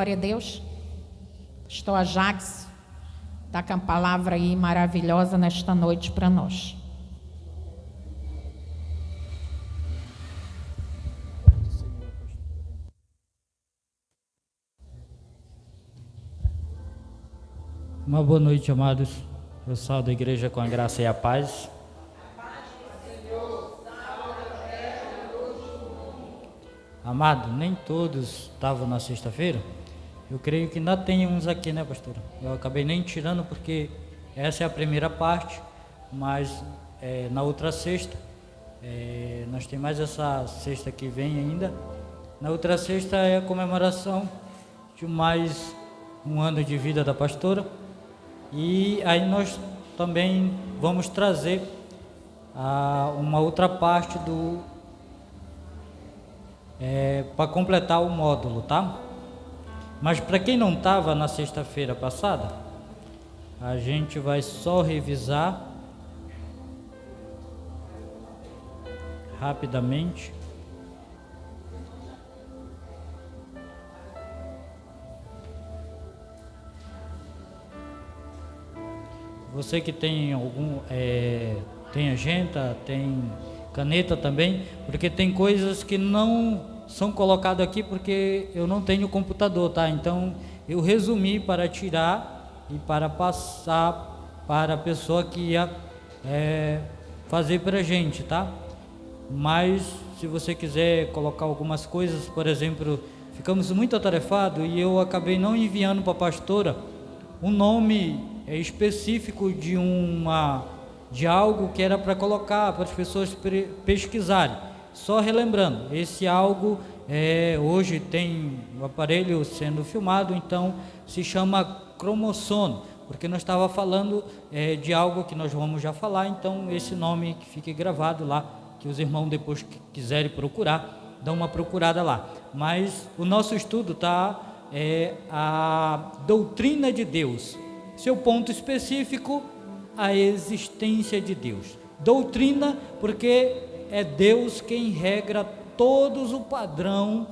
Glória a Deus. Estou a Jax, está com a palavra aí maravilhosa nesta noite para nós. Uma boa noite, amados. Eu salvo a igreja com a graça e a paz. Amado, nem todos estavam na sexta-feira. Eu creio que ainda tem uns aqui, né, pastora? Eu acabei nem tirando porque essa é a primeira parte, mas na outra sexta, nós temos mais essa sexta que vem ainda. Na outra sexta é a comemoração de mais um ano de vida da pastora. E aí nós também vamos trazer uma outra parte para completar o módulo, tá? Mas para quem não estava na sexta-feira passada, a gente vai só revisar rapidamente. Você que tem tem agenda, tem caneta também, porque tem coisas que não são colocadas aqui porque eu não tenho computador, tá? Então eu resumi para tirar e para passar para a pessoa que ia fazer para a gente, tá? Mas se você quiser colocar algumas coisas, por exemplo, ficamos muito atarefados e eu acabei não enviando para a pastora um nome específico de algo que era para colocar para as pessoas pesquisarem. Só relembrando, esse algo hoje tem o aparelho sendo filmado, então se chama cromossomo, porque nós estava falando de algo que nós vamos já falar, então esse nome que fique gravado lá, que os irmãos depois que quiserem procurar, dão uma procurada lá. Mas o nosso estudo está a doutrina de Deus, seu ponto específico, a existência de Deus. Doutrina, porque é Deus quem regra todos o padrão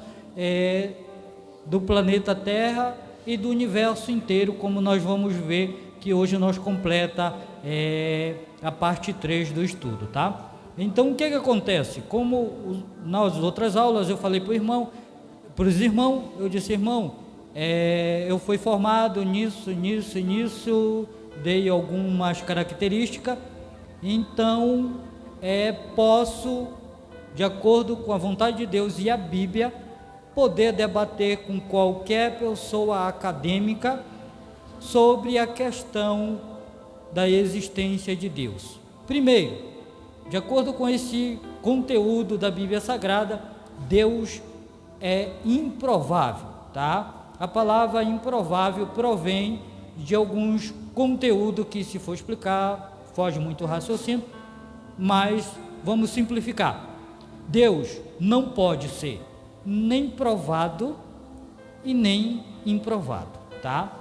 do planeta Terra e do universo inteiro, como nós vamos ver que hoje nós completa a parte 3 do estudo, tá? Então o que acontece? Como nas outras aulas eu falei para os irmãos, eu disse, irmão, eu fui formado nisso, dei algumas características, então posso, de acordo com a vontade de Deus e a Bíblia, poder debater com qualquer pessoa acadêmica sobre a questão da existência de Deus. Primeiro, de acordo com esse conteúdo da Bíblia Sagrada, Deus é improvável, tá? A palavra improvável provém de alguns conteúdos que, se for explicar, foge muito o raciocínio, mas vamos simplificar. Deus não pode ser nem provado e nem improvado, tá?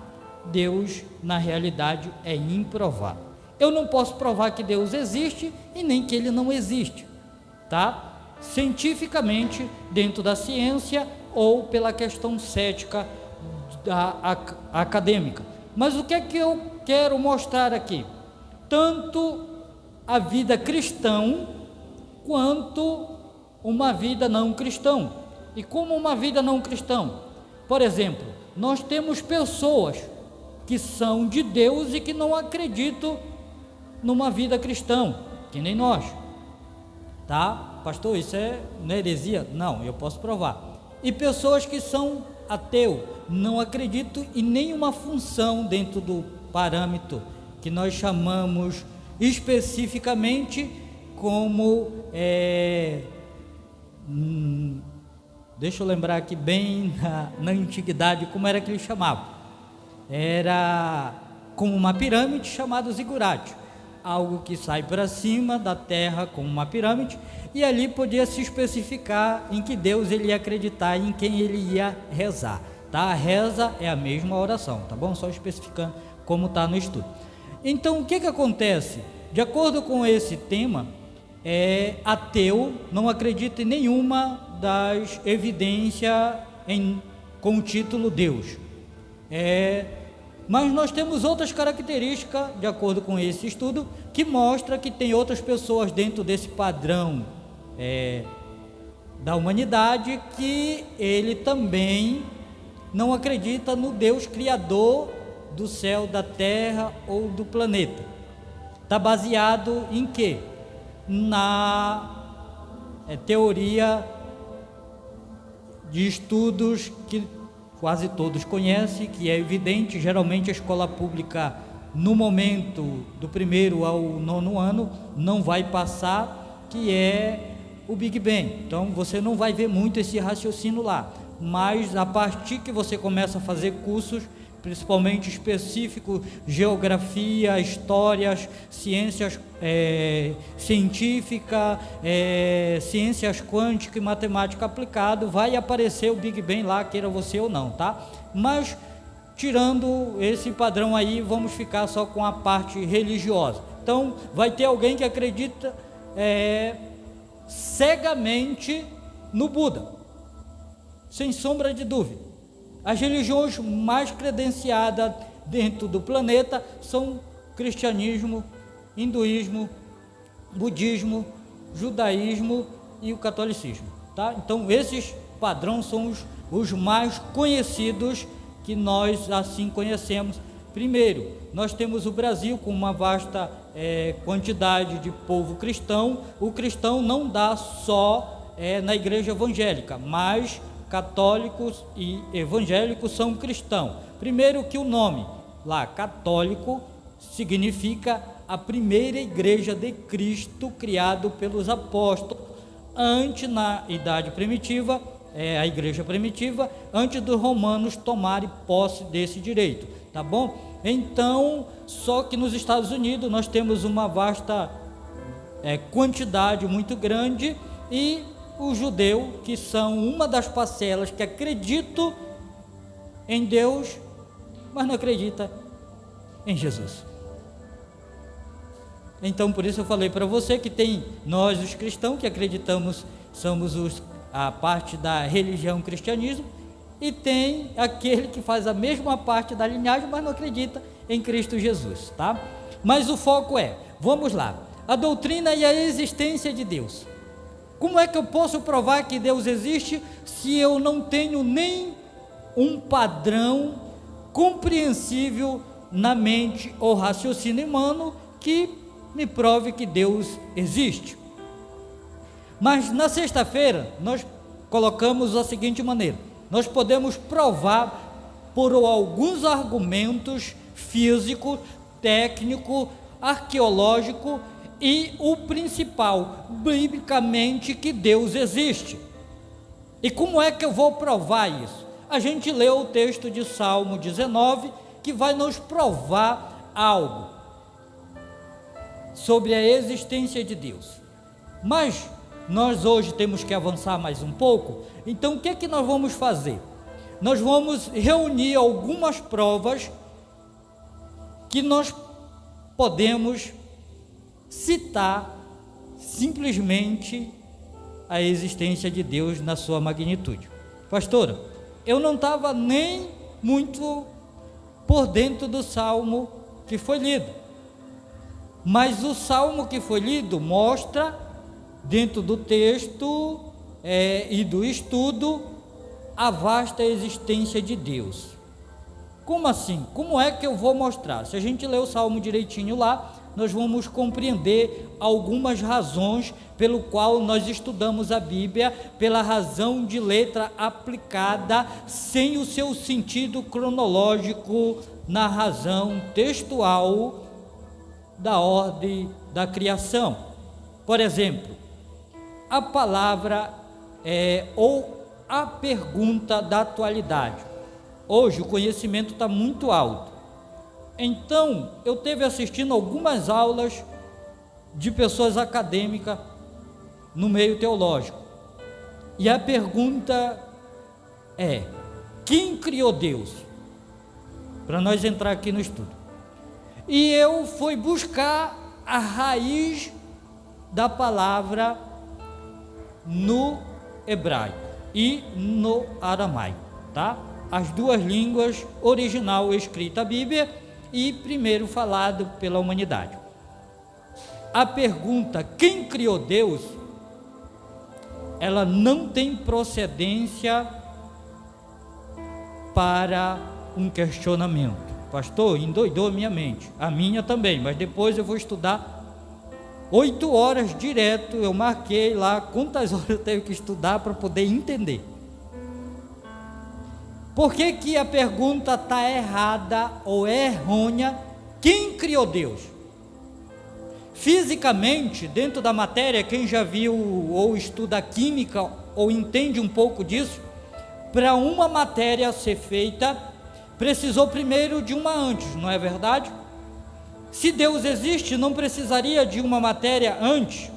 Deus, na realidade, é improvável. Eu não posso provar que Deus existe e nem que ele não existe, tá? Cientificamente, dentro da ciência ou pela questão cética acadêmica. Mas o que é que eu quero mostrar aqui? Tanto a vida cristã quanto uma vida não cristã. E como uma vida não cristã? Por exemplo, nós temos pessoas que são de Deus e que não acreditam numa vida cristã, que nem nós, tá? Pastor, isso é heresia? Não, eu posso provar. E pessoas que são ateu, não acreditam em nenhuma função dentro do parâmetro que nós chamamos especificamente como deixa eu lembrar aqui bem na antiguidade como era que eles chamavam. Era como uma pirâmide chamada zigurate, algo que sai para cima da terra como uma pirâmide, e ali podia se especificar em que Deus ele ia acreditar e em quem ele ia rezar, tá? A reza é a mesma oração, tá bom? Só especificando como está no estudo. Então o que acontece? De acordo com esse tema, ateu não acredita em nenhuma das evidências com o título Deus. Mas nós temos outras características, de acordo com esse estudo, que mostra que tem outras pessoas dentro desse padrão da humanidade, que ele também não acredita no Deus criador do céu, da terra ou do planeta. Está baseado em quê? Na teoria de estudos que quase todos conhecem, que é evidente, geralmente a escola pública, no momento do 1º ao 9º ano, não vai passar, que é o Big Bang. Então você não vai ver muito esse raciocínio lá, mas a partir que você começa a fazer cursos, principalmente específicos, geografia, histórias, ciências científicas, ciências quânticas e matemática aplicada, vai aparecer o Big Bang lá, queira você ou não, tá? Mas tirando esse padrão aí, vamos ficar só com a parte religiosa. Então vai ter alguém que acredita cegamente no Buda, sem sombra de dúvida. As religiões mais credenciadas dentro do planeta são cristianismo, hinduísmo, budismo, judaísmo e o catolicismo, tá? Então esses padrões são os mais conhecidos, que nós assim conhecemos. Primeiro, nós temos o Brasil com uma vasta quantidade de povo cristão. O cristão não dá só na igreja evangélica, mas católicos e evangélicos são cristãos. Primeiro que o nome lá, católico, significa a primeira igreja de Cristo criado pelos apóstolos, antes, na idade primitiva, a igreja primitiva, antes dos romanos tomarem posse desse direito, tá bom? Então, só que nos Estados Unidos nós temos uma vasta quantidade muito grande, e o judeu, que são uma das parcelas que acreditam em Deus, mas não acredita em Jesus. Então, por isso eu falei para você que tem nós, os cristãos, que acreditamos, somos a parte da religião cristianismo, e tem aquele que faz a mesma parte da linhagem, mas não acredita em Cristo Jesus, tá? Mas o foco vamos lá, a doutrina e a existência de Deus. Como é que eu posso provar que Deus existe se eu não tenho nem um padrão compreensível na mente ou raciocínio humano que me prove que Deus existe? Mas na sexta-feira nós colocamos da seguinte maneira: nós podemos provar por alguns argumentos físicos, técnicos, arqueológicos, e o principal, biblicamente, que Deus existe. E como é que eu vou provar isso? A gente leu o texto de Salmo 19, que vai nos provar algo sobre a existência de Deus. Mas nós hoje temos que avançar mais um pouco. Então o que é que nós vamos fazer? Nós vamos reunir algumas provas que nós podemos citar simplesmente a existência de Deus na sua magnitude. Pastora, eu não estava nem muito por dentro do salmo que foi lido, mas o salmo que foi lido mostra, dentro do texto e do estudo, a vasta existência de Deus. Como assim? Como é que eu vou mostrar? Se a gente ler o salmo direitinho lá, nós vamos compreender algumas razões pelo qual nós estudamos a Bíblia, pela razão de letra aplicada, sem o seu sentido cronológico, na razão textual da ordem da criação. Por exemplo, a palavra ou a pergunta da atualidade. Hoje o conhecimento está muito alto. Então, eu esteve assistindo algumas aulas de pessoas acadêmicas no meio teológico. E a pergunta é: quem criou Deus? Para nós entrar aqui no estudo. E eu fui buscar a raiz da palavra no hebraico e no aramaico, tá? as duas línguas original escrita a Bíblia e primeiro falado pela humanidade. A pergunta, quem criou Deus, ela não tem procedência para um questionamento. Pastor, endoidou a minha mente, a minha também, mas depois eu vou estudar 8 horas direto, eu marquei lá quantas horas eu tenho que estudar para poder entender. Por que que a pergunta está errada ou é errônea? Quem criou Deus? Fisicamente, dentro da matéria, quem já viu ou estuda química ou entende um pouco disso, para uma matéria ser feita, precisou primeiro de uma antes, não é verdade? Se Deus existe, não precisaria de uma matéria antes.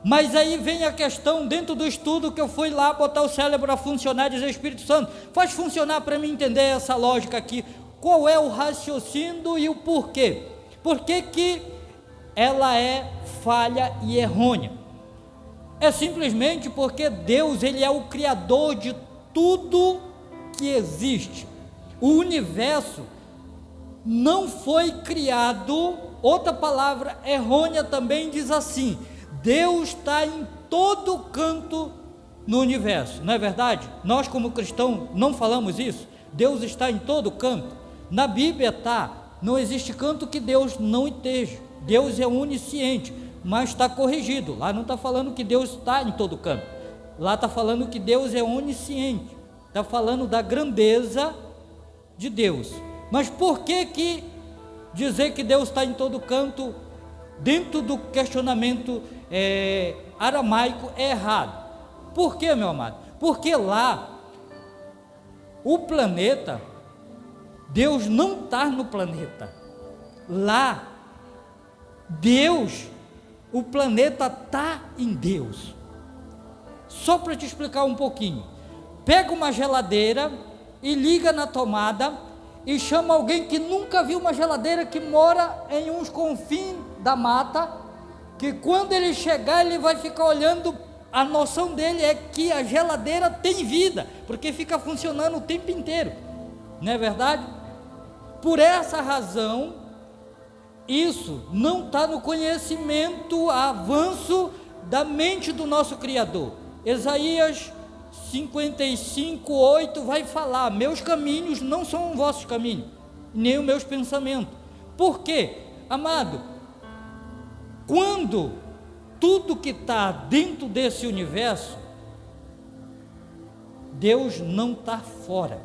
Mas aí vem a questão, dentro do estudo que eu fui lá botar o cérebro a funcionar e dizer, Espírito Santo, faz funcionar para mim entender essa lógica aqui. Qual é o raciocínio e o porquê? Por que que ela é falha e errônea? É simplesmente porque Deus, Ele é o Criador de tudo que existe. O universo não foi criado, outra palavra errônea também diz assim, Deus está em todo canto no universo, não é verdade? Nós como cristãos não falamos isso, Deus está em todo canto, na Bíblia está, não existe canto que Deus não esteja, Deus é onisciente, mas está corrigido, lá não está falando que Deus está em todo canto, lá está falando que Deus é onisciente, está falando da grandeza de Deus. Mas por que que dizer que Deus está em todo canto, dentro do questionamento aramaico, é errado? Por quê, meu amado? Porque lá, o planeta, Deus não está no planeta. Lá, Deus, o planeta está em Deus. Só para te explicar um pouquinho. Pega uma geladeira e liga na tomada e chama alguém que nunca viu uma geladeira, que mora em uns confins da mata, que quando ele chegar ele vai ficar olhando, a noção dele é que a geladeira tem vida, porque fica funcionando o tempo inteiro, não é verdade? Por essa razão, isso não está no conhecimento, avanço da mente do nosso Criador. Isaías 55:8 vai falar, meus caminhos não são os vossos caminhos, nem os meus pensamentos. Por quê? Amado, quando tudo que está dentro desse universo, Deus não está fora,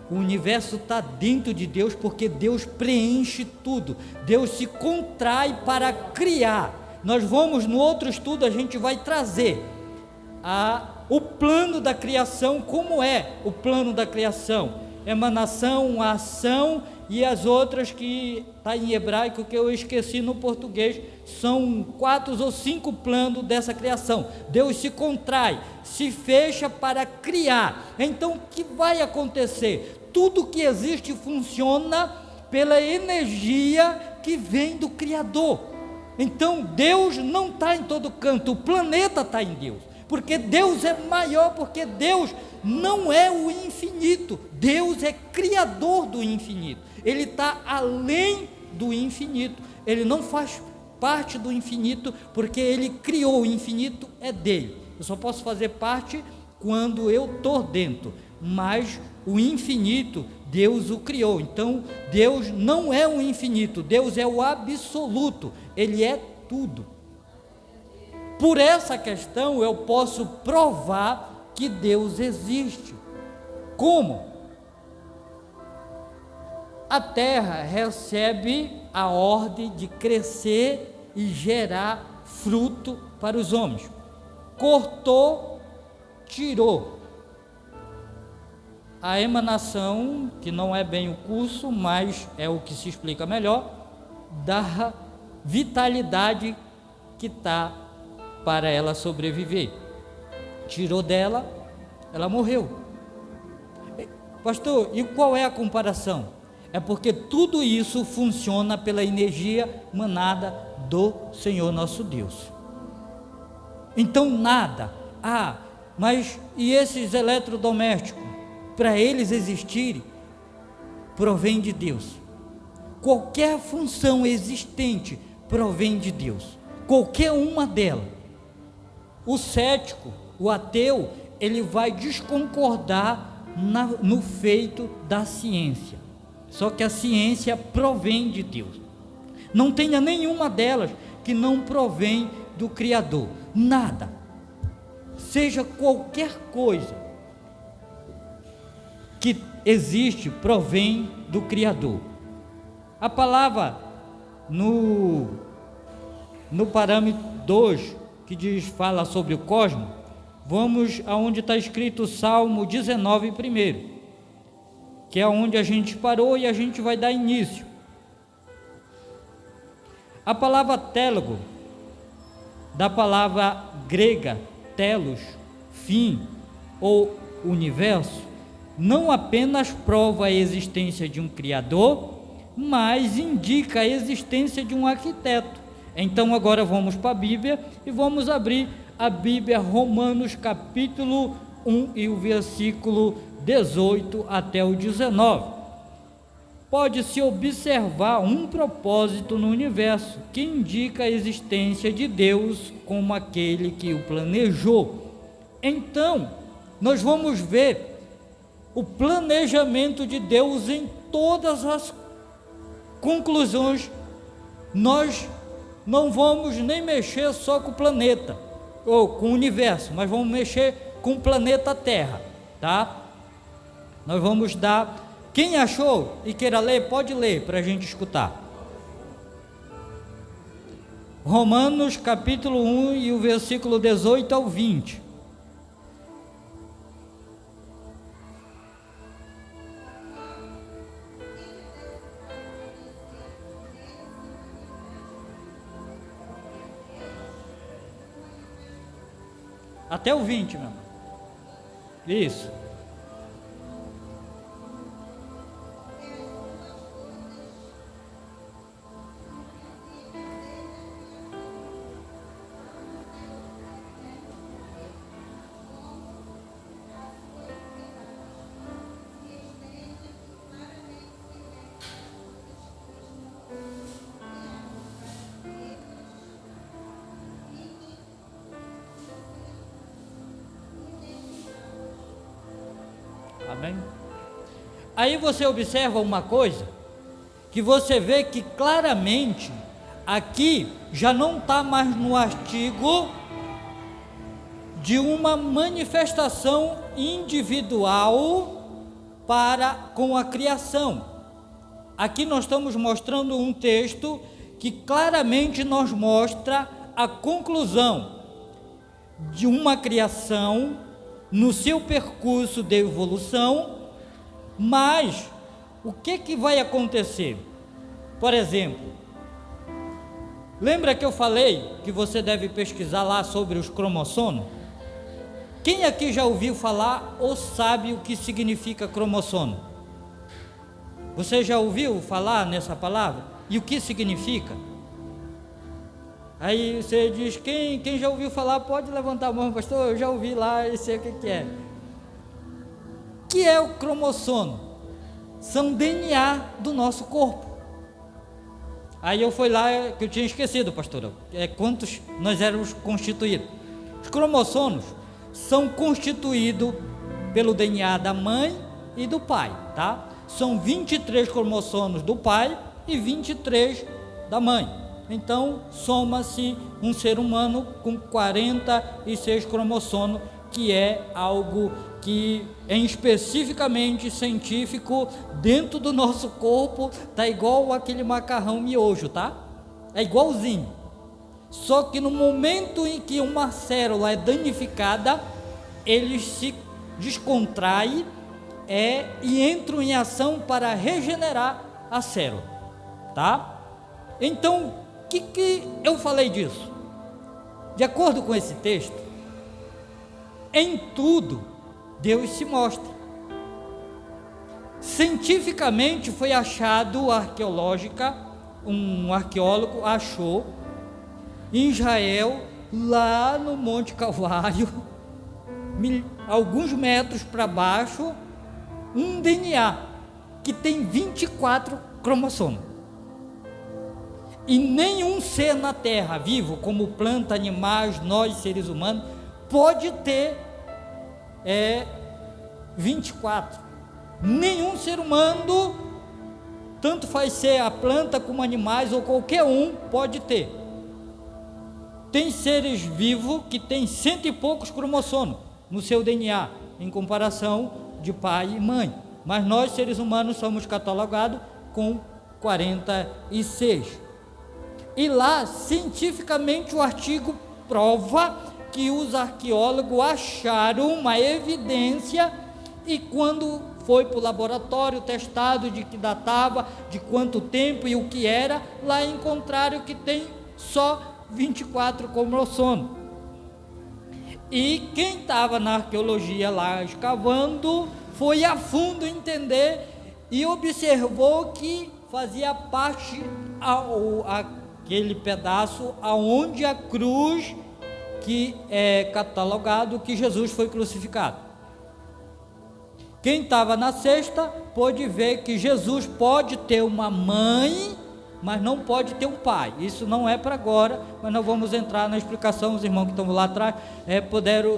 o universo está dentro de Deus, porque Deus preenche tudo, Deus se contrai para criar. Nós vamos, no outro estudo, a gente vai trazer o plano da criação, como é o plano da criação, emanação, ação e as outras que está em hebraico, que eu esqueci no português, são 4 ou 5 planos dessa criação. Deus se contrai, se fecha para criar. Então o que vai acontecer? Tudo que existe funciona pela energia que vem do Criador. Então Deus não está em todo canto, o planeta está em Deus, porque Deus é maior, porque Deus não é o infinito, Deus é criador do infinito, Ele está além do infinito, Ele não faz parte do infinito, porque Ele criou, o infinito é dele, eu só posso fazer parte quando eu estou dentro, mas o infinito, Deus o criou. Então Deus não é o infinito, Deus é o absoluto, Ele é tudo. Por essa questão eu posso provar que Deus existe. Como? A terra recebe a ordem de crescer e gerar fruto para os homens. Cortou, tirou. A emanação, que não é bem o curso, mas é o que se explica melhor, da vitalidade que está para ela sobreviver. Tirou dela, ela morreu. Pastor, e qual é a comparação? É porque tudo isso funciona pela energia manada do Senhor nosso Deus. Então nada, mas e esses eletrodomésticos? para eles existirem, provém de Deus. Qualquer função existente provém de Deus, qualquer uma delas. O cético, o ateu, ele vai desconcordar no feito da ciência, só que a ciência provém de Deus. Não tenha nenhuma delas que não provém do Criador, nada, seja qualquer coisa que existe, provém do Criador. A palavra no parâmetro 2, que fala sobre o cosmos, vamos aonde está escrito Salmo 19 primeiro, que é onde a gente parou e a gente vai dar início. A palavra télogo, da palavra grega telos, fim ou universo, não apenas prova a existência de um Criador, mas indica a existência de um arquiteto. Então agora vamos para a Bíblia e vamos abrir a Bíblia, Romanos capítulo 1 e o versículo 18 até o 19. Pode-se observar um propósito no universo que indica a existência de Deus como aquele que o planejou. Então, nós vamos ver o planejamento de Deus em todas as conclusões. Nós não vamos nem mexer só com o planeta, ou com o universo, mas vamos mexer com o planeta Terra, tá? Nós vamos dar... Quem achou e queira ler, pode ler para a gente escutar. Romanos capítulo 1 e o versículo 18 ao 20. Até o 20, meu irmão. Isso. Amém? Aí você observa uma coisa, que você vê que claramente, aqui já não está mais no artigo de uma manifestação individual com a criação. Aqui nós estamos mostrando um texto que claramente nos mostra a conclusão de uma criação no seu percurso de evolução. Mas o que vai acontecer? Por exemplo, lembra que eu falei que você deve pesquisar lá sobre os cromossomos? Quem aqui já ouviu falar ou sabe o que significa cromossomo? Você já ouviu falar nessa palavra? E o que significa? Aí você diz, quem já ouviu falar pode levantar a mão, pastor, eu já ouvi lá e sei o que é. O que é o cromossomo? São DNA do nosso corpo. Aí eu fui lá, que eu tinha esquecido, pastor, quantos nós éramos constituídos. Os cromossomos são constituídos pelo DNA da mãe e do pai, tá? São 23 cromossomos do pai e 23 da mãe. Então, soma-se um ser humano com 46 cromossomos, que é algo que, especificamente científico, dentro do nosso corpo, está igual aquele macarrão miojo, tá? É igualzinho. Só que no momento em que uma célula é danificada, ele se descontrai e entram em ação para regenerar a célula, tá? Então, que eu falei disso? De acordo com esse texto, em tudo Deus se mostra. Cientificamente foi achado um arqueólogo achou em Israel, lá no Monte Calvário, alguns metros para baixo, um DNA que tem 24 cromossomos. E nenhum ser na Terra, vivo, como planta, animais, nós seres humanos, pode ter 24. Nenhum ser humano, tanto faz ser a planta como animais ou qualquer um, pode ter. Tem seres vivos que têm 100 e poucos cromossomos no seu DNA, em comparação de pai e mãe. Mas nós, seres humanos, somos catalogados com 46. E lá, cientificamente, o artigo prova que os arqueólogos acharam uma evidência, e quando foi para o laboratório testado de que datava, de quanto tempo e o que era, lá encontraram que tem só 24 cromossomos. E quem estava na arqueologia lá escavando, foi a fundo entender e observou que fazia parte aquele pedaço aonde a cruz, que é catalogado que Jesus foi crucificado. Quem estava na sexta pôde ver que Jesus pode ter uma mãe, mas não pode ter um pai. Isso não é para agora, mas nós vamos entrar na explicação. Os irmãos que estão lá atrás puderam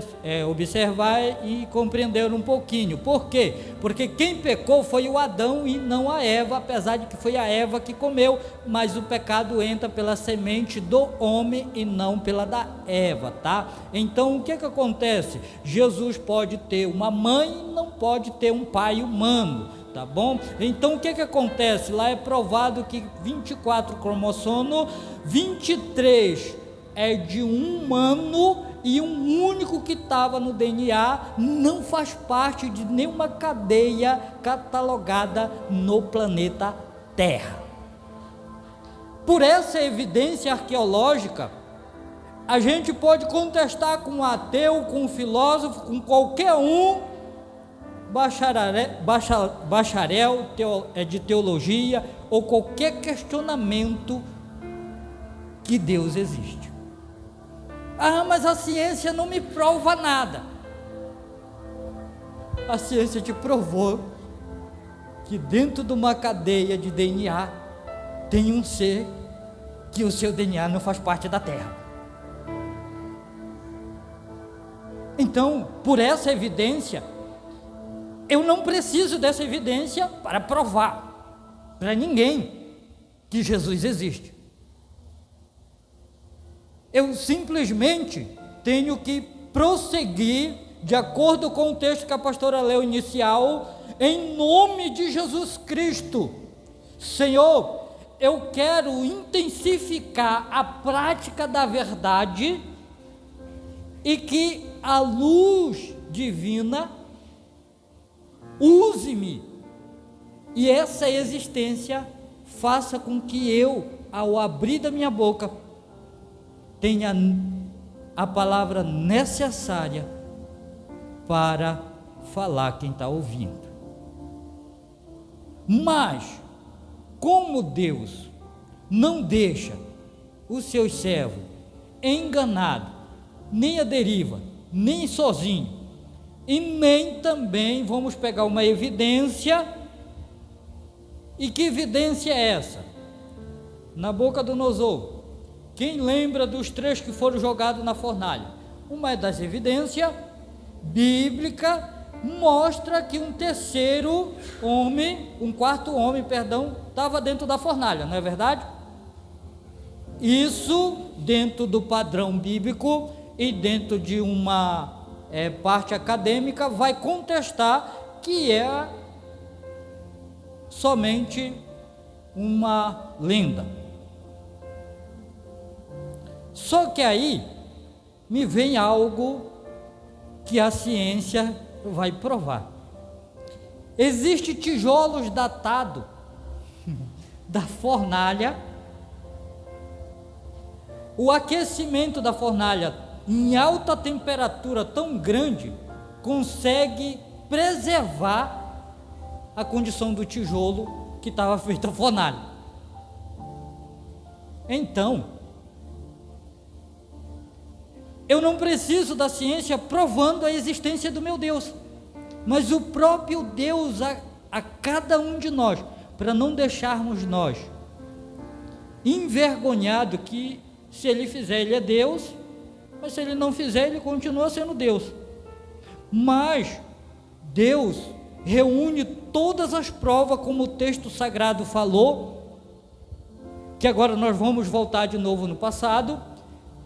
observar e compreender um pouquinho. Por quê? Porque quem pecou foi o Adão e não a Eva, apesar de que foi a Eva que comeu, mas o pecado entra pela semente do homem e não pela da Eva, tá? Então o que acontece? Jesus pode ter uma mãe, não pode ter um pai humano, tá bom? Então o que acontece? Lá é provado que 24 cromossomos, 23 é de um humano, e um único que estava no DNA não faz parte de nenhuma cadeia catalogada no planeta Terra. Por essa evidência arqueológica, a gente pode contestar com um ateu, com um filósofo, com qualquer um, bacharel de teologia, ou qualquer questionamento que Deus existe. Ah, mas a ciência não me prova nada. A ciência te provou que dentro de uma cadeia de DNA tem um ser que o seu DNA não faz parte da Terra. Então, por essa evidência, eu não preciso dessa evidência para provar para ninguém que Jesus existe. Eu simplesmente tenho que prosseguir de acordo com o texto que a pastora leu inicial, em nome de Jesus Cristo. Senhor, eu quero intensificar a prática da verdade, e que a luz divina use-me, e essa existência faça com que eu, ao abrir da minha boca, tenha a palavra necessária para falar quem está ouvindo. Mas, como Deus não deixa os seus servos enganados, nem a deriva, nem sozinho, e nem também vamos pegar uma evidência. E que evidência é essa? Nabucodonosor, quem lembra dos 3 que foram jogados na fornalha? Uma das evidências bíblicas mostra que um quarto homem, estava dentro da fornalha, não é verdade? Isso dentro do padrão bíblico e dentro de uma parte acadêmica vai contestar que é somente uma lenda. Só que aí me vem algo que a ciência vai provar. Existem tijolos datados da fornalha. O aquecimento da fornalha em alta temperatura tão grande consegue preservar a condição do tijolo que estava feito a fornalha. Então, eu não preciso da ciência provando a existência do meu Deus. mas o próprio Deus a cada um de nós, para não deixarmos nós envergonhado que se ele fizer, ele é Deus, mas se ele não fizer, ele continua sendo Deus. Mas Deus reúne todas as provas, como o texto sagrado falou, que agora nós vamos voltar de novo no passado,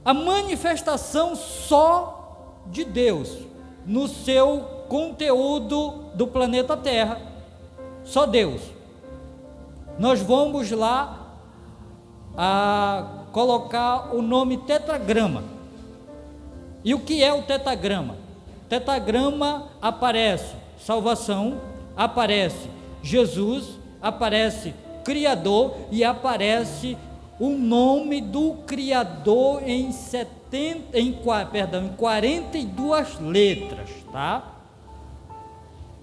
a manifestação só de Deus no seu conteúdo do planeta Terra, só Deus. Nós vamos lá a colocar o nome tetragrama. E o que é o tetragrama? Tetragrama aparece salvação, aparece Jesus, aparece Criador e aparece o nome do Criador em 42 letras, tá?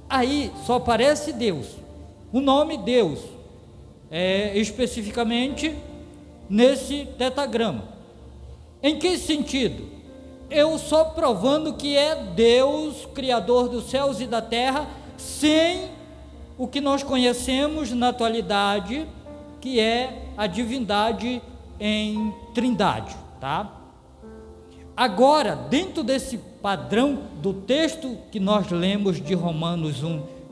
Aí só aparece Deus, o nome Deus, especificamente nesse tetragrama. Em que sentido? Eu só provando que é Deus, Criador dos céus e da terra, sem o que nós conhecemos na atualidade, que é a divindade em trindade, tá? Agora, dentro desse padrão do texto que nós lemos de Romanos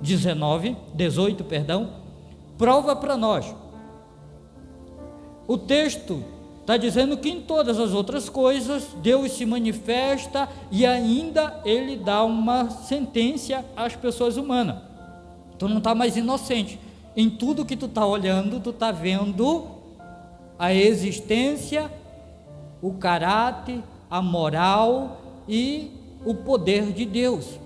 18, prova para nós. O texto está dizendo que em todas as outras coisas Deus se manifesta e ainda Ele dá uma sentença às pessoas humanas. Tu não está mais inocente. Em tudo que tu está olhando, tu está vendo a existência, o caráter, a moral e o poder de Deus.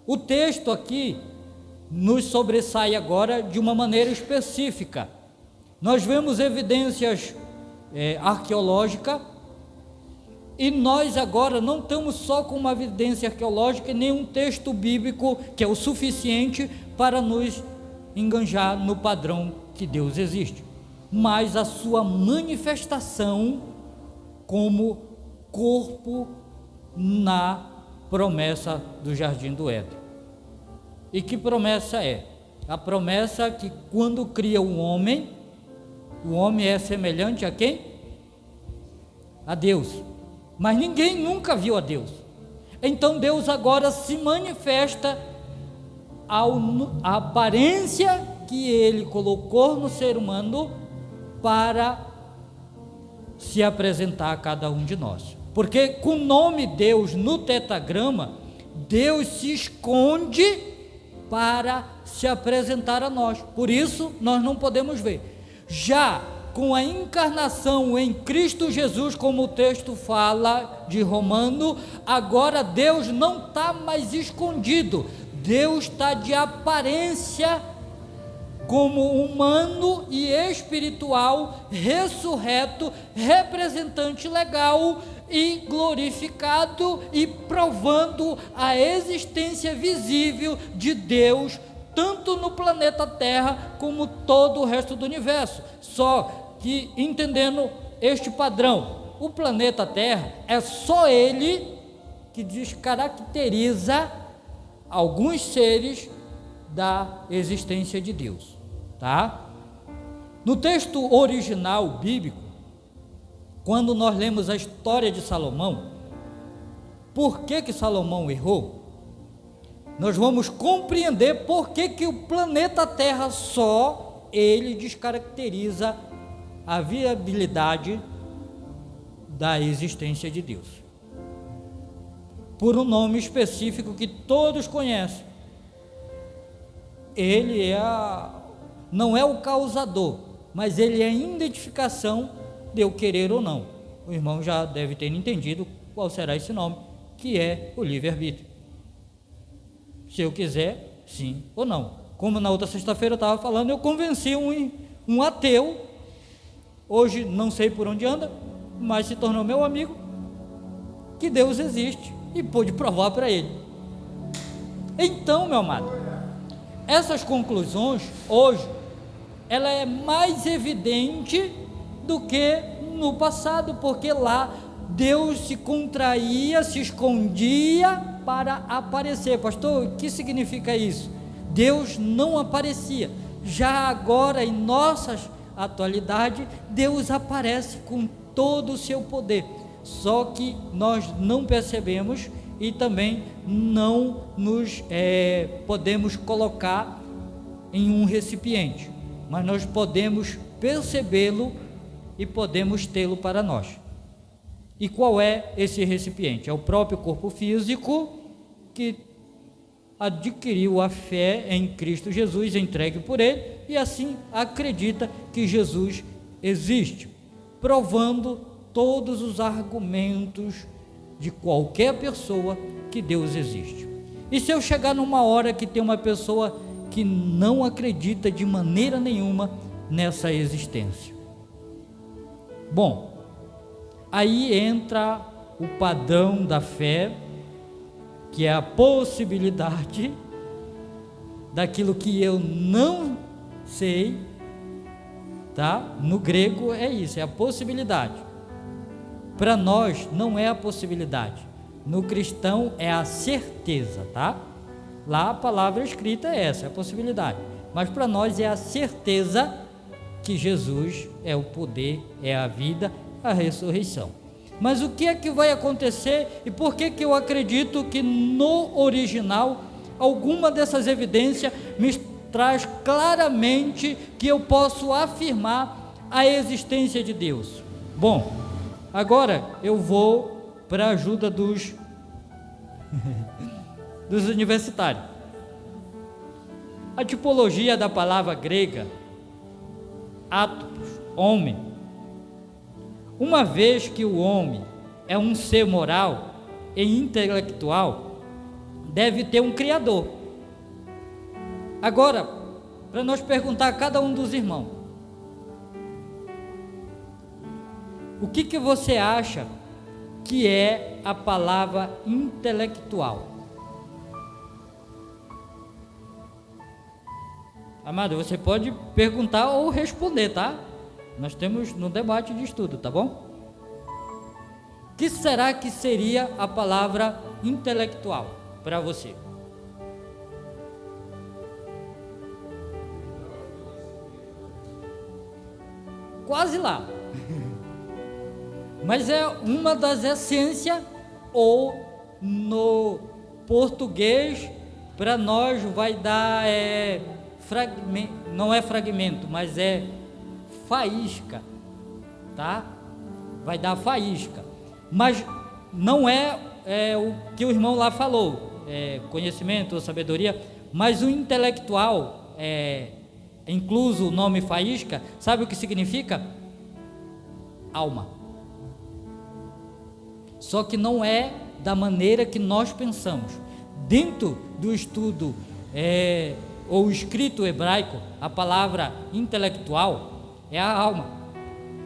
O texto aqui nos sobressai agora de uma maneira específica. Nós vemos evidências arqueológicas e nós agora não estamos só com uma evidência arqueológica e nem um texto bíblico que é o suficiente para nos enganjar no padrão que Deus existe, mas a sua manifestação como corpo na promessa do Jardim do Éden. E que promessa é? A promessa que quando cria o homem é semelhante a quem? A Deus. Mas ninguém nunca viu a Deus. Então Deus agora se manifesta a aparência que Ele colocou no ser humano para se apresentar a cada um de nós. Porque com o nome Deus no tetragrama, Deus se esconde para se apresentar a nós. Por isso nós não podemos ver. Já com a encarnação em Cristo Jesus, como o texto fala de Romano, agora Deus não está mais escondido, Deus está de aparência como humano e espiritual, ressurreto, representante legal e glorificado e provando a existência visível de Deus, tanto no planeta Terra como todo o resto do universo. Só que entendendo este padrão, o planeta Terra é só ele que descaracteriza alguns seres da existência de Deus, tá? No texto original bíblico, quando nós lemos a história de Salomão, por que Salomão errou? Nós vamos compreender por que o planeta Terra só ele descaracteriza a viabilidade da existência de Deus. Por um nome específico que todos conhecem. Ele não é o causador, mas ele é a identificação de eu querer ou não. O irmão já deve ter entendido qual será esse nome, que é o livre-arbítrio. Se eu quiser, sim ou não. Como na outra sexta-feira eu estava falando, eu convenci um ateu, hoje não sei por onde anda, mas se tornou meu amigo, que Deus existe e pude provar para ele. Então, meu amado, essas conclusões hoje, ela é mais evidente do que no passado, porque lá Deus se contraía, se escondia para aparecer. Pastor, o que significa isso? Deus não aparecia. Já agora, em nossas atualidade, Deus aparece com todo o seu poder, só que nós não percebemos e também não nos podemos colocar em um recipiente, mas nós podemos percebê-lo e podemos tê-lo para nós. E qual é esse recipiente? É o próprio corpo físico que adquiriu a fé em Cristo Jesus, entregue por Ele, e assim acredita que Jesus existe, provando todos os argumentos de qualquer pessoa que Deus existe. E se eu chegar numa hora que tem uma pessoa que não acredita de maneira nenhuma nessa existência? Bom, aí entra o padrão da fé, que é a possibilidade daquilo que eu não sei, tá? No grego é isso, é a possibilidade. Para nós não é a possibilidade, no cristão é a certeza, tá? Lá a palavra escrita é essa, é a possibilidade, mas para nós é a certeza que Jesus é o poder, é a vida, a ressurreição. Mas o que é que vai acontecer e por que eu acredito que no original alguma dessas evidências me traz claramente que eu posso afirmar a existência de Deus? Bom, agora eu vou para a ajuda dos universitários. A tipologia da palavra grega atos, homem, uma vez que o homem é um ser moral e intelectual, deve ter um Criador. Agora, para nós perguntar a cada um dos irmãos, o que você acha que é a palavra intelectual? Amado, você pode perguntar ou responder, tá? Nós temos no debate de estudo, tá bom? O que será que seria a palavra intelectual para você? Quase lá. Mas é uma das essências, ou no português, para nós vai dar, não é fragmento, mas é faísca, tá? Vai dar faísca, mas não é o que o irmão lá falou, conhecimento ou sabedoria, mas o intelectual, incluso o nome faísca, sabe o que significa? Alma. Só que não é da maneira que nós pensamos. Dentro do estudo ou escrito hebraico, a palavra intelectual é a alma,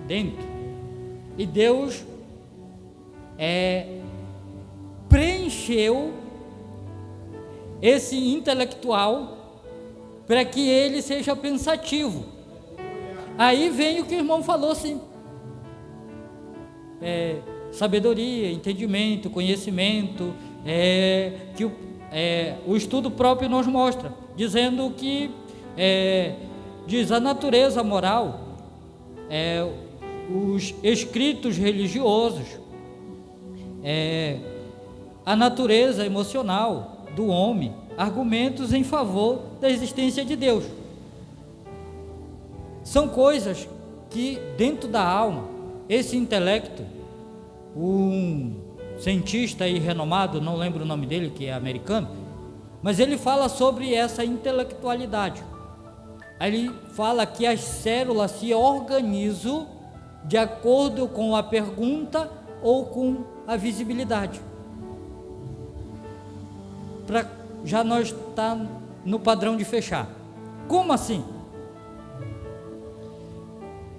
dentro. E Deus preencheu esse intelectual para que ele seja pensativo. Aí vem o que o irmão falou assim, sabedoria, entendimento, conhecimento, que o estudo próprio nos mostra, dizendo que diz a natureza moral, os escritos religiosos, a natureza emocional do homem, argumentos em favor da existência de Deus. São coisas que dentro da alma, esse intelecto, um cientista aí renomado, não lembro o nome dele, que é americano, mas ele fala sobre essa intelectualidade. Aí ele fala que as células se organizam de acordo com a pergunta ou com a visibilidade. Para já nós está no padrão de fechar. Como assim?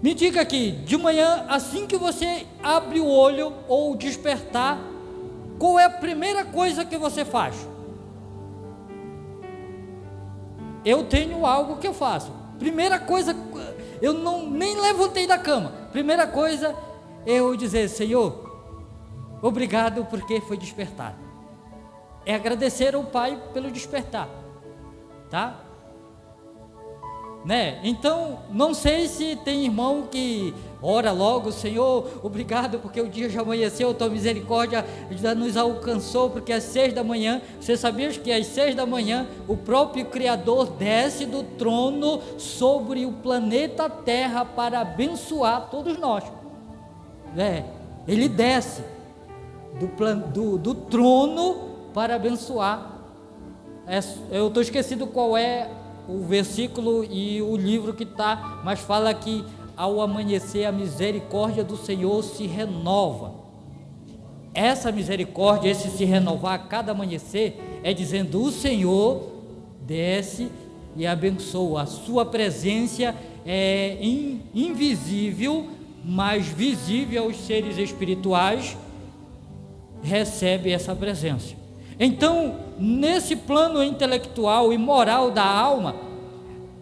Me diga aqui, de manhã, assim que você abre o olho ou despertar, qual é a primeira coisa que você faz? Eu tenho algo que eu faço. Primeira coisa, eu nem levantei da cama. Primeira coisa é eu dizer: Senhor, obrigado porque foi despertado. é agradecer ao Pai pelo despertar, tá? Né? Então, não sei se tem irmão que ora logo: Senhor, obrigado porque o dia já amanheceu, tua misericórdia já nos alcançou, porque às 6 da manhã, você sabia que às 6 da manhã o próprio Criador desce do trono sobre o planeta Terra para abençoar todos nós, né? Ele desce do trono para abençoar. Eu estou esquecido qual é o versículo e o livro que está, mas fala que ao amanhecer a misericórdia do Senhor se renova. Essa misericórdia, esse se renovar a cada amanhecer, é dizendo: o Senhor desce e abençoa. A sua presença é invisível, mas visível aos seres espirituais, recebe essa presença. Então, nesse plano intelectual e moral da alma,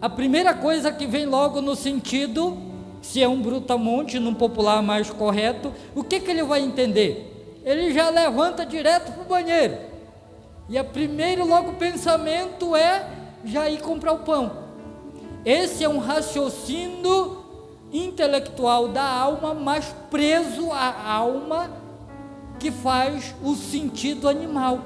a primeira coisa que vem logo no sentido, se é um brutamonte, num popular mais correto, o que ele vai entender? Ele já levanta direto para o banheiro, e o primeiro logo pensamento é já ir comprar o pão. Esse é um raciocínio intelectual da alma, mas preso à alma, que faz o sentido animal.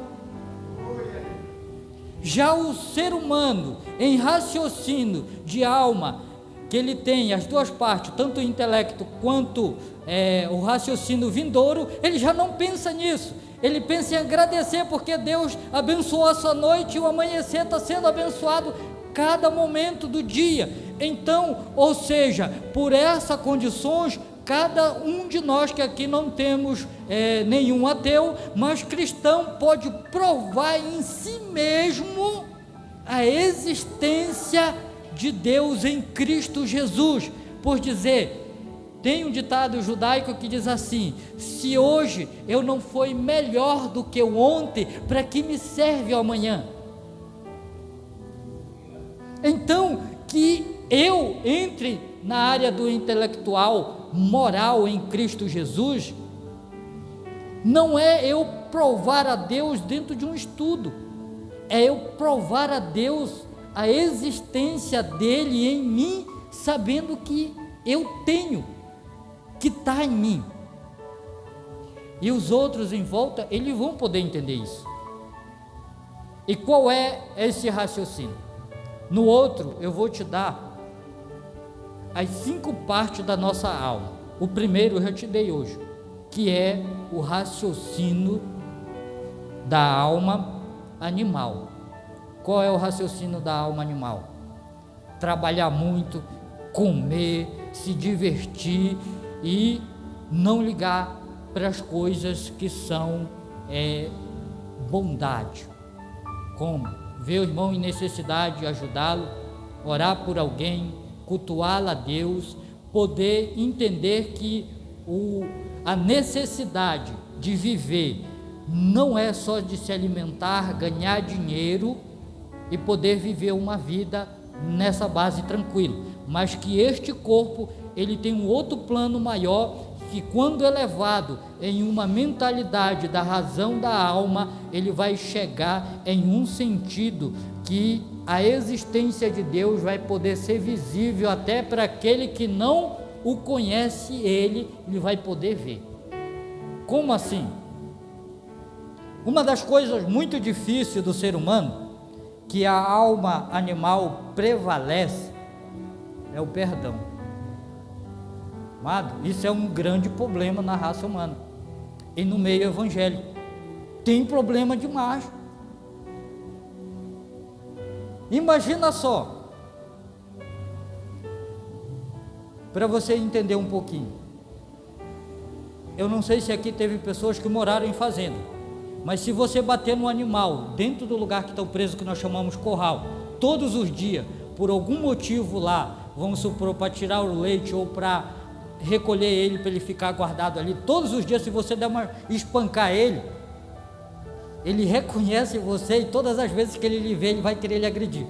Já o ser humano, em raciocínio de alma, que ele tem as duas partes, tanto o intelecto quanto o raciocínio vindouro, ele já não pensa nisso. Ele pensa em agradecer porque Deus abençoou a sua noite, e o amanhecer está sendo abençoado cada momento do dia. Então, ou seja, por essas condições, cada um de nós que aqui não temos nenhum ateu, mas cristão, pode provar em si mesmo a existência de Deus em Cristo Jesus, por dizer, tem um ditado judaico que diz assim: se hoje eu não fui melhor do que o ontem, para que me serve o amanhã? Então, que eu entre na área do intelectual, moral em Cristo Jesus, não é eu provar a Deus dentro de um estudo, é eu provar a Deus a existência dele em mim, sabendo que eu tenho, que está em mim, e os outros em volta, eles vão poder entender isso. E qual é esse raciocínio? No outro, eu vou te dar as 5 partes da nossa alma. O primeiro eu já te dei hoje, que é o raciocínio da alma animal. Qual é o raciocínio da alma animal? Trabalhar muito, comer, se divertir e não ligar para as coisas que são bondade. Como ver o irmão em necessidade, ajudá-lo, orar por alguém, cultuá-lo a Deus, poder entender que a necessidade de viver não é só de se alimentar, ganhar dinheiro e poder viver uma vida nessa base tranquila, mas que este corpo, ele tem um outro plano maior, que quando elevado em uma mentalidade da razão da alma, ele vai chegar em um sentido que a existência de Deus vai poder ser visível até para aquele que não o conhece, ele vai poder ver. Como assim? Uma das coisas muito difíceis do ser humano, que a alma animal prevalece, é o perdão. Amado, isso é um grande problema na raça humana e no meio evangélico. Tem problema demais. Imagina só, para você entender um pouquinho. Eu não sei se aqui teve pessoas que moraram em fazenda, mas se você bater no animal dentro do lugar que está preso, que nós chamamos curral, todos os dias, por algum motivo lá, vamos supor, para tirar o leite ou para recolher ele, para ele ficar guardado ali, todos os dias, se você der espancar ele reconhece você, e todas as vezes que ele lhe vê, ele vai querer lhe agredir.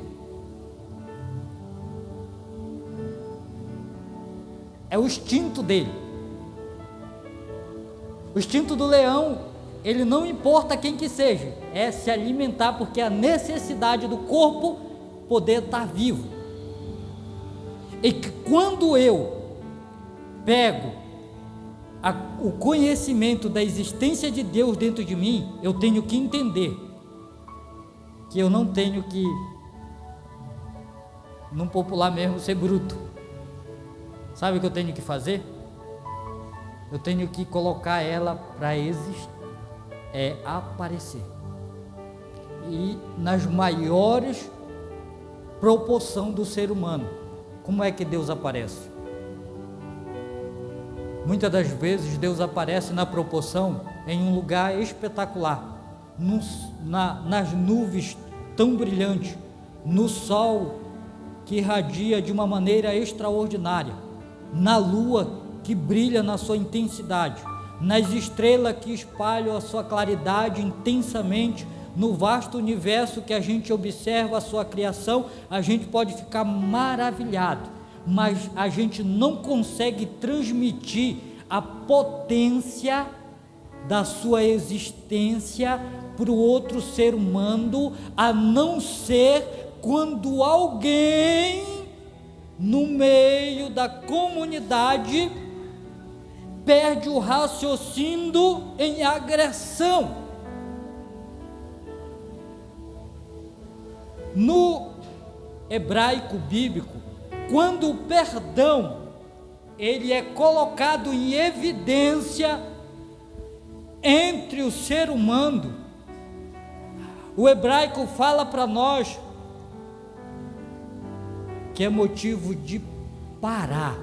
É o instinto dele. O instinto do leão ele não importa quem que seja, é se alimentar, porque a necessidade do corpo poder estar vivo. E que quando eu pego o conhecimento da existência de Deus dentro de mim, eu tenho que entender que eu não tenho que, num popular mesmo, ser bruto. Sabe o que eu tenho que fazer? Eu tenho que colocar ela para existir, aparecer. E nas maiores proporções do ser humano. Como é que Deus aparece? Muitas das vezes Deus aparece na proporção em um lugar espetacular, nas nuvens tão brilhantes, no sol que irradia de uma maneira extraordinária, na lua que brilha na sua intensidade, nas estrelas que espalham a sua claridade intensamente, no vasto universo que a gente observa a sua criação, a gente pode ficar maravilhado, mas a gente não consegue transmitir a potência da sua existência para o outro ser humano, a não ser quando alguém no meio da comunidade perde o raciocínio em agressão. No hebraico bíblico, quando o perdão ele é colocado em evidência entre o ser humano, o hebraico fala para nós que é motivo de parar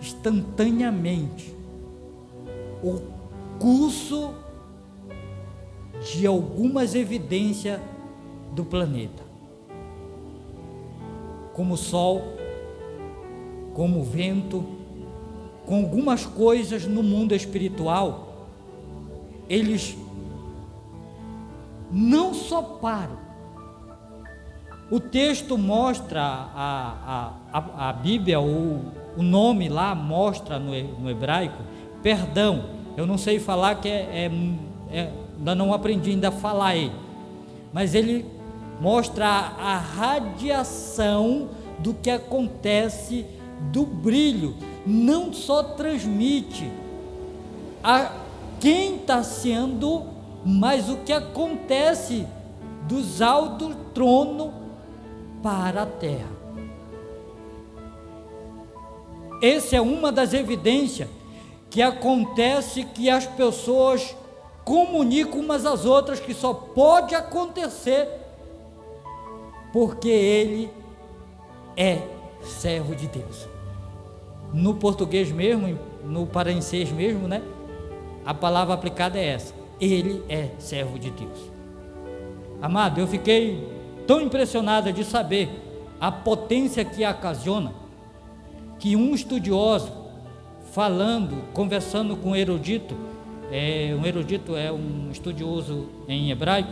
instantaneamente o curso de algumas evidências do planeta, como o sol, como o vento, com algumas coisas no mundo espiritual, eles não só param. O texto mostra, a Bíblia, o nome lá mostra no hebraico, perdão. Eu não sei falar, que ainda não aprendi ainda a falar ele, mas ele mostra a radiação do que acontece do brilho, não só transmite a quem está sendo, mas o que acontece dos altos tronos para a terra. Essa é uma das evidências que acontece, que as pessoas comunicam umas às outras, que só pode acontecer porque ele é servo de Deus. No português mesmo, no paraenses mesmo, né? A palavra aplicada é essa: ele é servo de Deus. Amado, eu fiquei tão impressionado de saber a potência que ocasiona, que um estudioso conversando com um erudito é um estudioso em hebraico,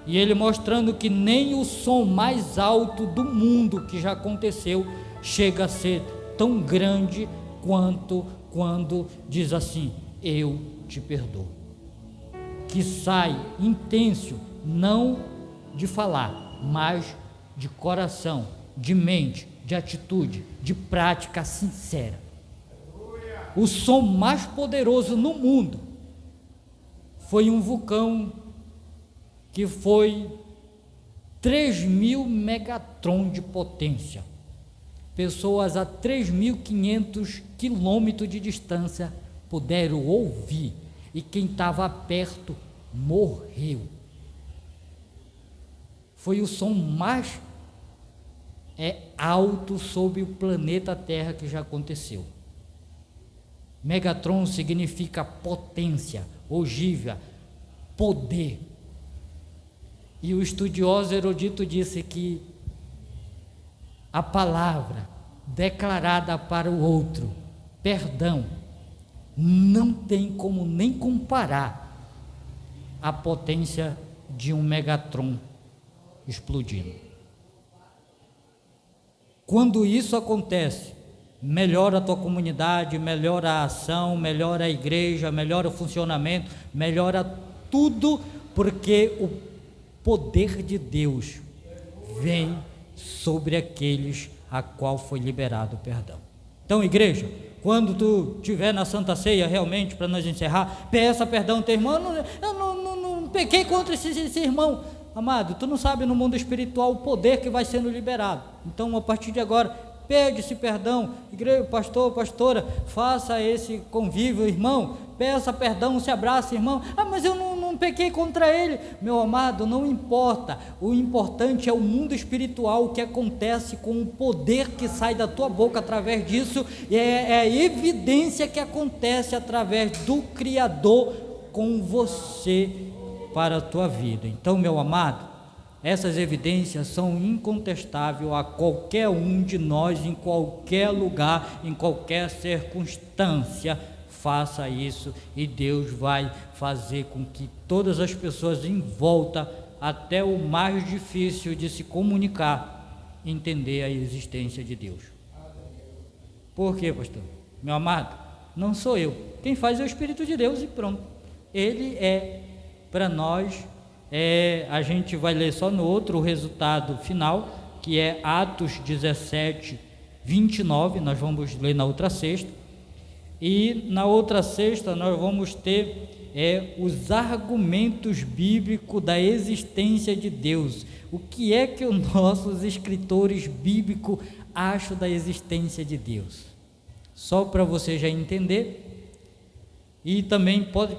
e ele mostrando que nem o som mais alto do mundo que já aconteceu chega a ser tão grande quanto quando diz assim: eu te perdoo, que sai intenso, não de falar, mas de coração, de mente, de atitude, de prática sincera. O som mais poderoso no mundo foi um vulcão que foi 3.000 megatrons de potência. Pessoas a 3.500 quilômetros de distância puderam ouvir, e quem estava perto morreu. Foi o som mais alto sobre o planeta Terra que já aconteceu. Megatron significa potência, ogiva, poder. E o estudioso erudito disse que a palavra declarada para o outro, perdão, não tem como nem comparar a potência de um megatron explodindo. Quando isso acontece, melhora a tua comunidade, melhora a ação, melhora a igreja, melhora o funcionamento, melhora tudo, porque o poder de Deus vem sobre aqueles a qual foi liberado o perdão. Então, igreja, quando tu estiver na Santa Ceia, realmente, para nós encerrar, peça perdão ao teu irmão. Eu não pequei contra esse irmão. Amado, tu não sabe no mundo espiritual o poder que vai sendo liberado. Então, a partir de agora, pede esse perdão. Igreja, pastor, pastora, faça esse convívio, irmão. Peça perdão, se abraça, irmão. Mas eu não pequei contra ele. Meu amado, não importa. O importante é o mundo espiritual, o que acontece com o poder que sai da tua boca através disso. É a evidência que acontece através do Criador com você para a tua vida. Então, meu amado, essas evidências são incontestáveis a qualquer um de nós, em qualquer lugar, em qualquer circunstância. Faça isso e Deus vai fazer com que todas as pessoas em volta, até o mais difícil de se comunicar, entender a existência de Deus. Por quê, pastor? Meu amado, não sou eu. Quem faz é o Espírito de Deus e pronto. Ele é para nós. A gente vai ler só no outro o resultado final, que é Atos 17, 29, nós vamos ler na outra sexta, e na outra sexta nós vamos ter os argumentos bíblicos da existência de Deus. O que é que os nossos escritores bíblicos acham da existência de Deus? Só para você já entender, e também pode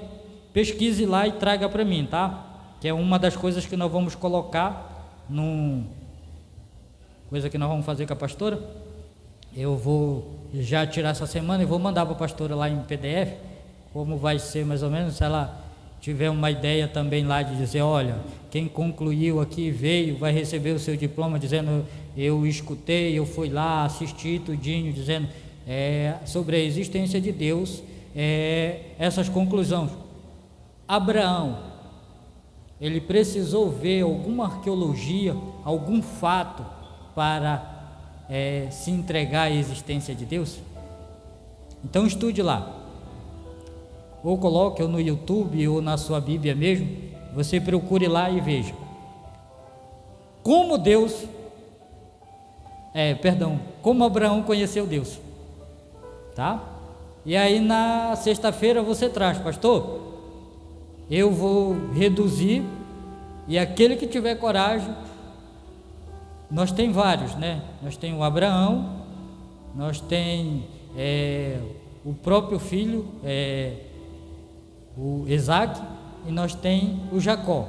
pesquise lá e traga para mim, tá? Que é uma das coisas que nós vamos colocar coisa que nós vamos fazer com a pastora. Eu vou já tirar essa semana e vou mandar para a pastora lá em PDF, como vai ser mais ou menos, se ela tiver uma ideia também lá de dizer, olha, quem concluiu aqui veio, vai receber o seu diploma, dizendo, eu escutei, eu fui lá, assisti tudinho, dizendo sobre a existência de Deus, essas conclusões. Abraão, ele precisou ver alguma arqueologia, algum fato para se entregar à existência de Deus? Então estude lá, ou coloque ou no YouTube ou na sua Bíblia mesmo, você procure lá e veja como como Abraão conheceu Deus, tá? E aí na sexta-feira você traz, pastor, eu vou reduzir, e aquele que tiver coragem, nós tem vários, né? Nós tem o Abraão, nós tem o próprio filho, o Isaac, e nós tem o Jacó.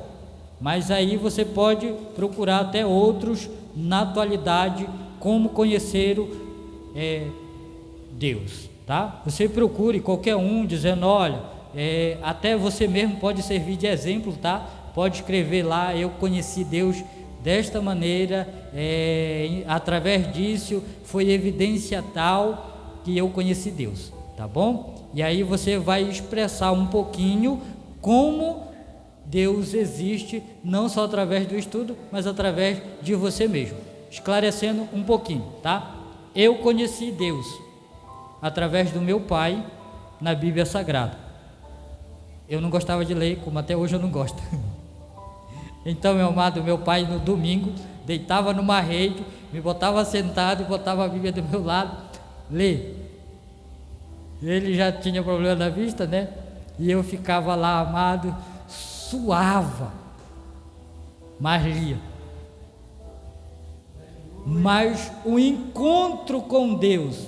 Mas aí você pode procurar até outros na atualidade, como conheceram Deus, tá? Você procure qualquer um dizendo, olha, até você mesmo pode servir de exemplo, tá? Pode escrever lá, eu conheci Deus desta maneira, através disso foi evidência tal que eu conheci Deus, tá bom? E aí você vai expressar um pouquinho como Deus existe, não só através do estudo, mas através de você mesmo, esclarecendo um pouquinho, tá? Eu conheci Deus através do meu pai na Bíblia Sagrada. Eu não gostava de ler, como até hoje eu não gosto. Então, meu amado, meu pai no domingo deitava numa rede, me botava sentado e botava a Bíblia do meu lado, lê. Ele já tinha problema na vista, né? E eu ficava lá, amado, suava, mas lia. Mas o encontro com Deus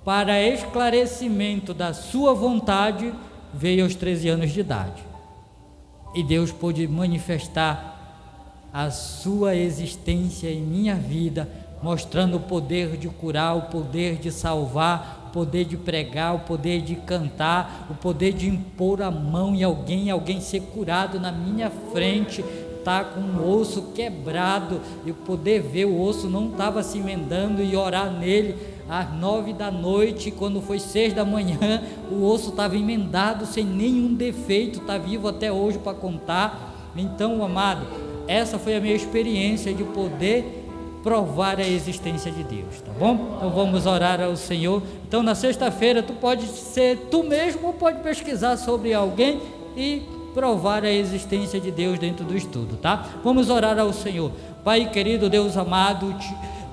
para esclarecimento da sua vontade veio aos 13 anos de idade, e Deus pôde manifestar a sua existência em minha vida, mostrando o poder de curar, o poder de salvar, o poder de pregar, o poder de cantar, o poder de impor a mão em alguém ser curado na minha frente, tá com um osso quebrado, e poder ver o osso não estava se emendando, e orar nele às 9 da noite, quando foi 6 da manhã, o osso estava emendado, sem nenhum defeito, está vivo até hoje para contar. Então, amado, essa foi a minha experiência de poder provar a existência de Deus, tá bom? Então vamos orar ao Senhor. Então na sexta-feira tu pode ser tu mesmo ou pode pesquisar sobre alguém e provar a existência de Deus dentro do estudo, tá? Vamos orar ao Senhor. Pai querido, Deus amado,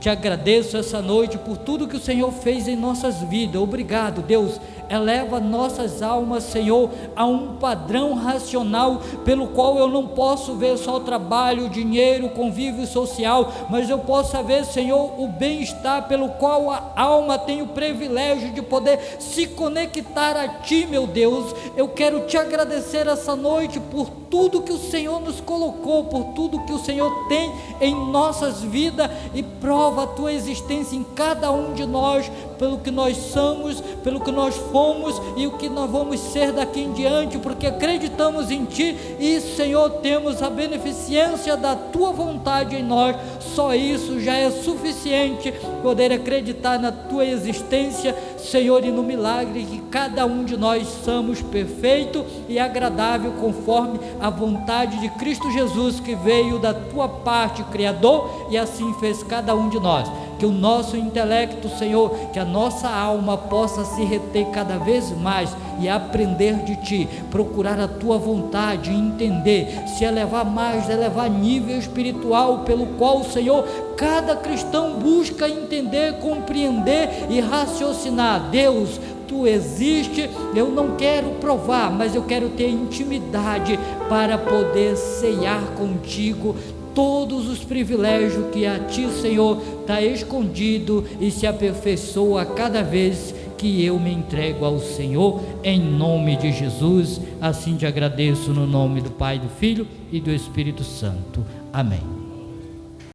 te agradeço essa noite por tudo que o Senhor fez em nossas vidas. Obrigado, Deus. Eleva nossas almas, Senhor, a um padrão racional pelo qual eu não posso ver só o trabalho, o dinheiro, o convívio social, mas eu possa ver, Senhor, o bem-estar pelo qual a alma tem o privilégio de poder se conectar a Ti, meu Deus. Eu quero Te agradecer essa noite por tudo que o Senhor nos colocou, por tudo que o Senhor tem em nossas vidas, e prova a Tua existência em cada um de nós, pelo que nós somos, pelo que nós fomos e o que nós vamos ser daqui em diante, porque acreditamos em Ti e, Senhor, temos a beneficência da Tua vontade em nós. Só isso já é suficiente, poder acreditar na Tua existência, Senhor, e no milagre que cada um de nós somos perfeito e agradável conforme a vontade de Cristo Jesus, que veio da Tua parte, Criador, e assim fez cada um de nós. Que o nosso intelecto, Senhor, que a nossa alma possa se reter cada vez mais e aprender de Ti, procurar a Tua vontade, entender, se elevar mais, elevar nível espiritual pelo qual, Senhor, cada cristão busca entender, compreender e raciocinar. Deus, Tu existe, eu não quero provar, mas eu quero ter intimidade para poder ceiar contigo todos os privilégios que a Ti, Senhor, está escondido e se aperfeiçoa a cada vez que eu me entrego ao Senhor, em nome de Jesus. Assim te agradeço no nome do Pai, do Filho e do Espírito Santo. Amém.